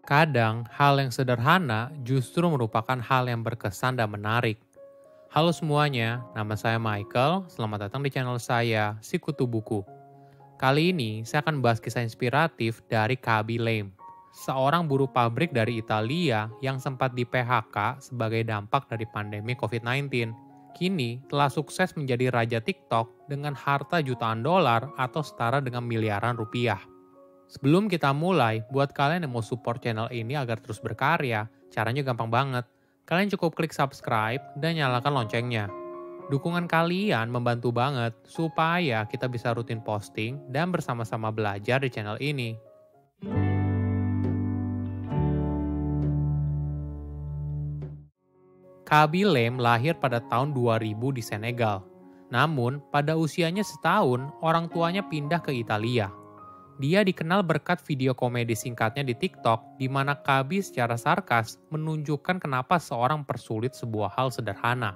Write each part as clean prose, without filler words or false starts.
Kadang, hal yang sederhana justru merupakan hal yang berkesan dan menarik. Halo semuanya, nama saya Michael. Selamat datang di channel saya, Sikutu Buku. Kali ini, saya akan bahas kisah inspiratif dari Kaby Lame, seorang buruh pabrik dari Italia yang sempat di-PHK sebagai dampak dari pandemi COVID-19. Kini, telah sukses menjadi raja TikTok dengan harta jutaan dolar atau setara dengan miliaran rupiah. Sebelum kita mulai, buat kalian yang mau support channel ini agar terus berkarya, caranya gampang banget. Kalian cukup klik subscribe dan nyalakan loncengnya. Dukungan kalian membantu banget supaya kita bisa rutin posting dan bersama-sama belajar di channel ini. Kaby Lame lahir pada tahun 2000 di Senegal. Namun, pada usianya setahun, orang tuanya pindah ke Italia. Dia dikenal berkat video komedi singkatnya di TikTok, di mana Kaby secara sarkas menunjukkan kenapa seorang persulit sebuah hal sederhana.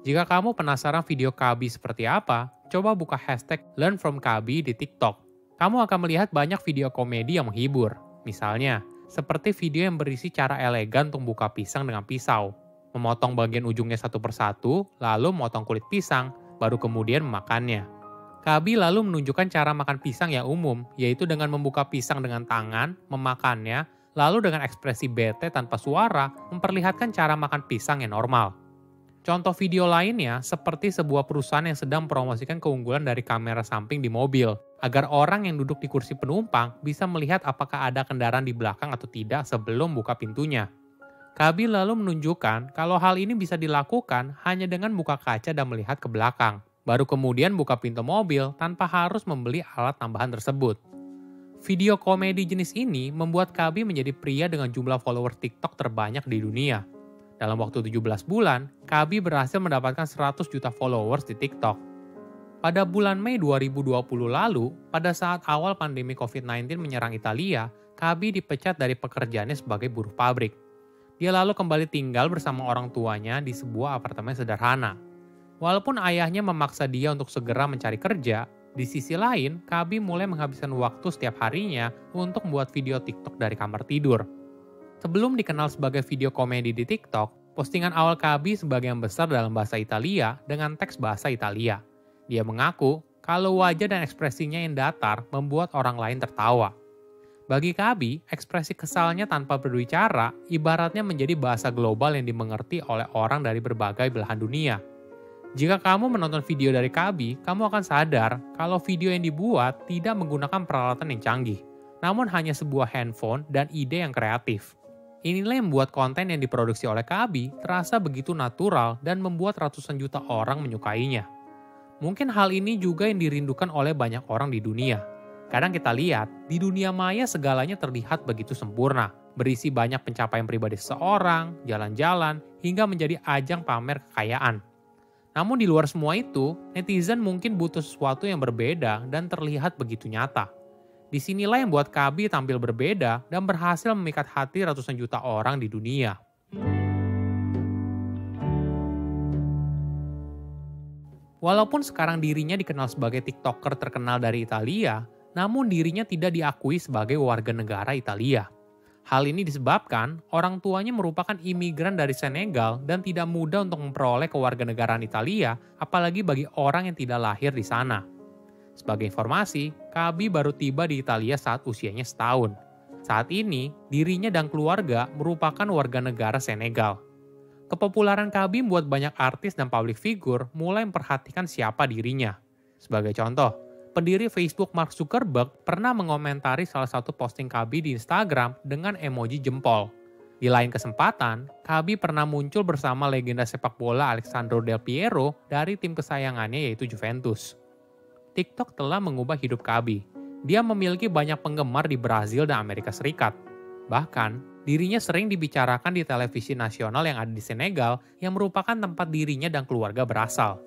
Jika kamu penasaran video Kaby seperti apa, coba buka hashtag #LearnFromKaby di TikTok. Kamu akan melihat banyak video komedi yang menghibur. Misalnya, seperti video yang berisi cara elegan untuk buka pisang dengan pisau, memotong bagian ujungnya satu persatu, lalu memotong kulit pisang, baru kemudian memakannya. Kaby lalu menunjukkan cara makan pisang yang umum, yaitu dengan membuka pisang dengan tangan, memakannya, lalu dengan ekspresi bete tanpa suara, memperlihatkan cara makan pisang yang normal. Contoh video lainnya seperti sebuah perusahaan yang sedang mempromosikan keunggulan dari kamera samping di mobil, agar orang yang duduk di kursi penumpang bisa melihat apakah ada kendaraan di belakang atau tidak sebelum buka pintunya. Kaby lalu menunjukkan kalau hal ini bisa dilakukan hanya dengan buka kaca dan melihat ke belakang. Baru kemudian buka pintu mobil tanpa harus membeli alat tambahan tersebut. Video komedi jenis ini membuat Kaby menjadi pria dengan jumlah follower TikTok terbanyak di dunia. Dalam waktu 17 bulan, Kaby berhasil mendapatkan 100 juta followers di TikTok. Pada bulan Mei 2020 lalu, pada saat awal pandemi COVID-19 menyerang Italia, Kaby dipecat dari pekerjaannya sebagai buruh pabrik. Dia lalu kembali tinggal bersama orang tuanya di sebuah apartemen sederhana. Walaupun ayahnya memaksa dia untuk segera mencari kerja, di sisi lain, Kaby mulai menghabiskan waktu setiap harinya untuk membuat video TikTok dari kamar tidur. Sebelum dikenal sebagai video komedi di TikTok, postingan awal Kaby sebagian besar dalam bahasa Italia dengan teks bahasa Italia. Dia mengaku kalau wajah dan ekspresinya yang datar membuat orang lain tertawa. Bagi Kaby, ekspresi kesalnya tanpa berbicara ibaratnya menjadi bahasa global yang dimengerti oleh orang dari berbagai belahan dunia. Jika kamu menonton video dari Kaby, kamu akan sadar kalau video yang dibuat tidak menggunakan peralatan yang canggih, namun hanya sebuah handphone dan ide yang kreatif. Inilah yang membuat konten yang diproduksi oleh Kaby terasa begitu natural dan membuat ratusan juta orang menyukainya. Mungkin hal ini juga yang dirindukan oleh banyak orang di dunia. Kadang kita lihat, di dunia maya segalanya terlihat begitu sempurna, berisi banyak pencapaian pribadi seseorang, jalan-jalan, hingga menjadi ajang pamer kekayaan. Namun di luar semua itu, netizen mungkin butuh sesuatu yang berbeda dan terlihat begitu nyata. Disinilah yang buat Kaby tampil berbeda dan berhasil memikat hati ratusan juta orang di dunia. Walaupun sekarang dirinya dikenal sebagai TikToker terkenal dari Italia, namun dirinya tidak diakui sebagai warga negara Italia. Hal ini disebabkan orang tuanya merupakan imigran dari Senegal dan tidak mudah untuk memperoleh kewarganegaraan Italia, apalagi bagi orang yang tidak lahir di sana. Sebagai informasi, Kaby baru tiba di Italia saat usianya setahun. Saat ini, dirinya dan keluarga merupakan warga negara Senegal. Kepopularan Kaby membuat banyak artis dan public figure mulai memperhatikan siapa dirinya. Sebagai contoh, pendiri Facebook Mark Zuckerberg pernah mengomentari salah satu posting Kaby di Instagram dengan emoji jempol. Di lain kesempatan, Kaby pernah muncul bersama legenda sepak bola Alessandro Del Piero dari tim kesayangannya yaitu Juventus. TikTok telah mengubah hidup Kaby. Dia memiliki banyak penggemar di Brazil dan Amerika Serikat. Bahkan, dirinya sering dibicarakan di televisi nasional yang ada di Senegal yang merupakan tempat dirinya dan keluarga berasal.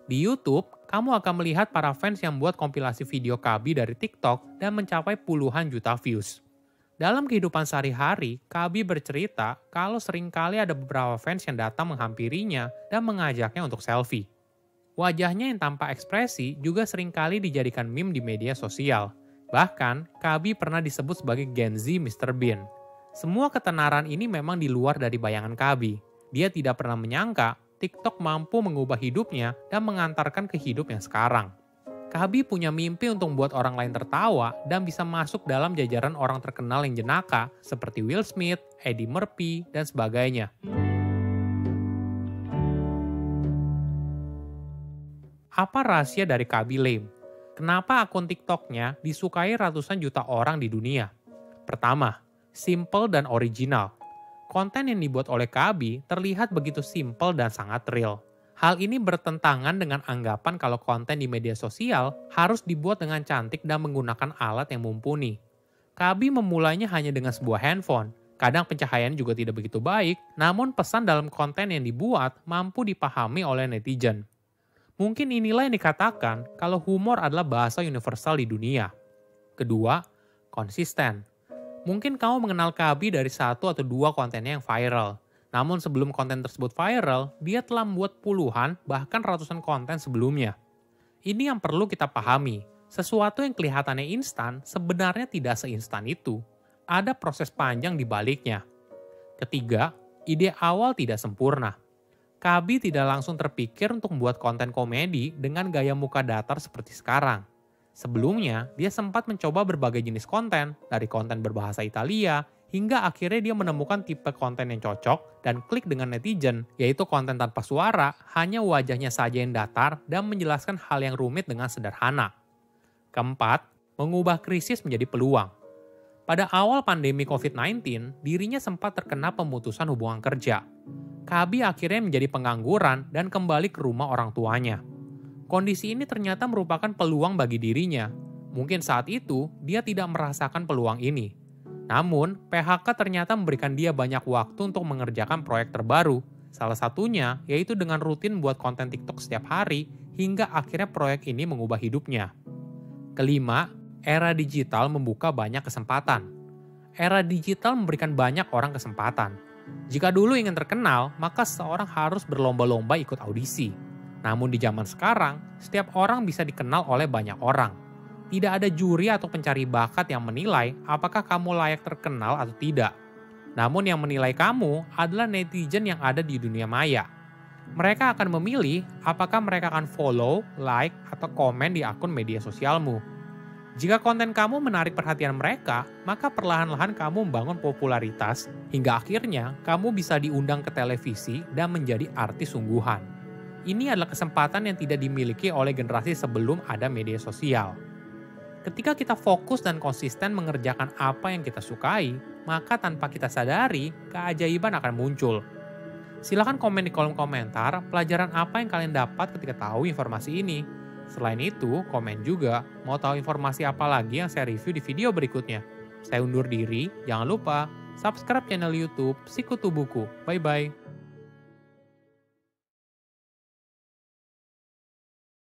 Di YouTube, kamu akan melihat para fans yang membuat kompilasi video Kaby dari TikTok dan mencapai puluhan juta views. Dalam kehidupan sehari-hari, Kaby bercerita kalau seringkali ada beberapa fans yang datang menghampirinya dan mengajaknya untuk selfie. Wajahnya yang tanpa ekspresi juga seringkali dijadikan meme di media sosial. Bahkan, Kaby pernah disebut sebagai Gen Z Mr. Bean. Semua ketenaran ini memang di luar dari bayangan Kabi. Dia tidak pernah menyangka TikTok mampu mengubah hidupnya dan mengantarkan ke hidup yang sekarang. Kabi punya mimpi untuk membuat orang lain tertawa dan bisa masuk dalam jajaran orang terkenal yang jenaka seperti Will Smith, Eddie Murphy, dan sebagainya. Apa rahasia dari Kabi Lame? Kenapa akun TikToknya disukai ratusan juta orang di dunia? Pertama, simple dan original. Konten yang dibuat oleh Kabi terlihat begitu simple dan sangat real. Hal ini bertentangan dengan anggapan kalau konten di media sosial harus dibuat dengan cantik dan menggunakan alat yang mumpuni. Kabi memulainya hanya dengan sebuah handphone. Kadang pencahayaan juga tidak begitu baik, namun pesan dalam konten yang dibuat mampu dipahami oleh netizen. Mungkin inilah yang dikatakan kalau humor adalah bahasa universal di dunia. Kedua, konsisten. Mungkin kamu mengenal Kabi dari 1 atau 2 kontennya yang viral. Namun sebelum konten tersebut viral, dia telah membuat puluhan bahkan ratusan konten sebelumnya. Ini yang perlu kita pahami. Sesuatu yang kelihatannya instan sebenarnya tidak seinstan itu. Ada proses panjang di baliknya. Ketiga, ide awal tidak sempurna. Kabi tidak langsung terpikir untuk membuat konten komedi dengan gaya muka datar seperti sekarang. Sebelumnya, dia sempat mencoba berbagai jenis konten, dari konten berbahasa Italia, hingga akhirnya dia menemukan tipe konten yang cocok dan klik dengan netizen, yaitu konten tanpa suara, hanya wajahnya saja yang datar dan menjelaskan hal yang rumit dengan sederhana. Keempat, mengubah krisis menjadi peluang. Pada awal pandemi COVID-19, dirinya sempat terkena pemutusan hubungan kerja. Kabi akhirnya menjadi pengangguran dan kembali ke rumah orang tuanya. Kondisi ini ternyata merupakan peluang bagi dirinya. Mungkin saat itu, dia tidak merasakan peluang ini. Namun, PHK ternyata memberikan dia banyak waktu untuk mengerjakan proyek terbaru. Salah satunya, yaitu dengan rutin buat konten TikTok setiap hari, hingga akhirnya proyek ini mengubah hidupnya. Kelima, era digital membuka banyak kesempatan. Era digital memberikan banyak orang kesempatan. Jika dulu ingin terkenal, maka seseorang harus berlomba-lomba ikut audisi. Namun di zaman sekarang, setiap orang bisa dikenal oleh banyak orang. Tidak ada juri atau pencari bakat yang menilai apakah kamu layak terkenal atau tidak. Namun yang menilai kamu adalah netizen yang ada di dunia maya. Mereka akan memilih apakah mereka akan follow, like, atau komen di akun media sosialmu. Jika konten kamu menarik perhatian mereka, maka perlahan-lahan kamu membangun popularitas hingga akhirnya kamu bisa diundang ke televisi dan menjadi artis sungguhan. Ini adalah kesempatan yang tidak dimiliki oleh generasi sebelum ada media sosial. Ketika kita fokus dan konsisten mengerjakan apa yang kita sukai, maka tanpa kita sadari, keajaiban akan muncul. Silahkan komen di kolom komentar pelajaran apa yang kalian dapat ketika tahu informasi ini. Selain itu, komen juga mau tahu informasi apa lagi yang saya review di video berikutnya. Saya undur diri, jangan lupa subscribe channel YouTube Sikutu Buku. Bye-bye.